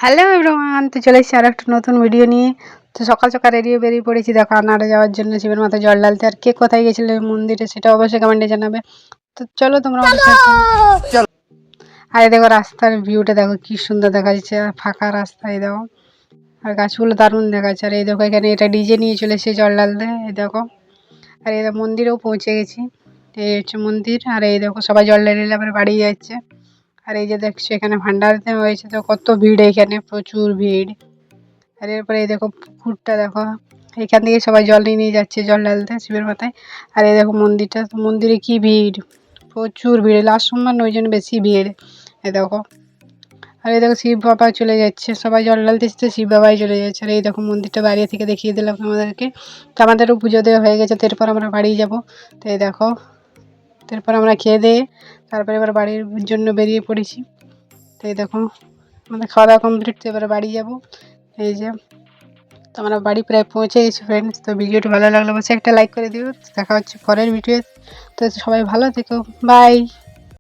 Hello everyone, তো চলে এসেছি আর একটা নতুন ভিডিও নিয়ে। তো সকাল সকাল রেডি হয়ে বেরিয়ে পড়েছি, দেখো আনাড়ে যাওয়ার জন্য শিবের মাথায় জল ঢালতে। আর কে কোথায় গেছিলে মন্দিরে সেটা অবশ্যই কমেন্টে জানাবে। তো চলো তোমরা আমাদের সাথে। আর দেখো রাস্তার ভিউটা দেখো কি সুন্দর দেখা যাচ্ছে, আর ফাঁকা রাস্তায় দেখো, আর গাছগুলো দারুণ দেখা যাচ্ছে। আর এই দেখো এখানে এটা ডিজে নিয়ে চলে এসেছে জল ঢালতে, এই দেখো। আর এই মন্দিরেও পৌঁছে গেছি, এই হচ্ছে মন্দির। আর এই দেখো সবাই জল ঢেলে আবার বাড়ি যাচ্ছে। আর এই যে দেখছো এখানে ভান্ডার দেওয়া হয়েছে, তো কত ভিড়, এখানে প্রচুর ভিড়। আর এরপরে এই দেখো পুকুরটা দেখো, এখান থেকে সবাই জল নিয়ে নিয়ে যাচ্ছে জল ঢালতে শিবের মাথায়। আর এই দেখো মন্দিরটা, তো মন্দিরে কি ভিড়, প্রচুর ভিড়, লাস্ট সোমবার ওই জন্য বেশি ভিড়। এই দেখো, আর এই দেখো শিব বাবা চলে যাচ্ছে, সবাই জল ঢালতে এসেছে, শিব বাবাই চলে যাচ্ছে। আর এই দেখো মন্দিরটা বাইরে থেকে দেখিয়ে দিলাম আমাদেরকে। তো আমাদেরও পুজো দেওয়া হয়ে গেছে, তো এরপর আমরা বাড়ি যাব। তো এই দেখো, তারপর আমরা খেয়ে দিয়ে তারপরে এবার বাড়ির জন্য বেরিয়ে পড়েছি। তো এই দেখো আমাদের খাওয়া দাওয়া কমপ্লিট, তো এবারে বাড়ি যাব। এই যে, তো আমরা বাড়ি প্রায় পৌঁছে গেছি ফ্রেন্ডস। তো ভিডিওটি ভালো লাগলে অবশ্যই একটা লাইক করে দিও। দেখা হচ্ছে পরের ভিডিও। তো সবাই ভালো থেকো, বাই।